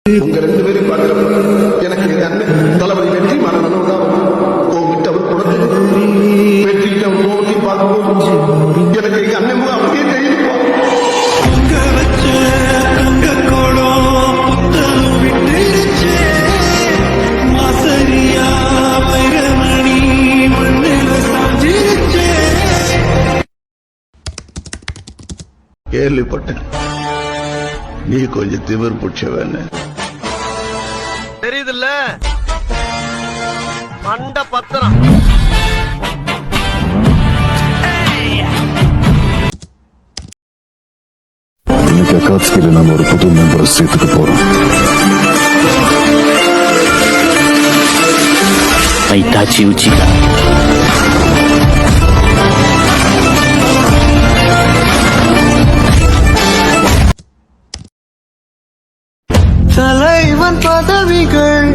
உங்க ரெண்டு பேரும் பார்க்கிறப்ப எனக்கு எங்க அண்ணன் தளபதி வெற்றி மரணம் தான் கோவிட்டு அவர் கொடுத்து வெற்றிட்டு அவர் கோபத்தை பார்க்கும்போது எனக்கு எங்க அண்ணன் அப்படியே தெரியுமா கேள்விப்பட்டேன் நீ கொஞ்சம் திமிர் பிடிச்சவன்னு தெரியுதுல்ல மண்ட பத்திரம் இன்னைக்கு அக்காட்சியில நம்ம ஒரு புது மெம்பரை சேர்த்துக்க போறோம். ஐட்டாச்சி உச்சிகா தலைவன் பதவிகள்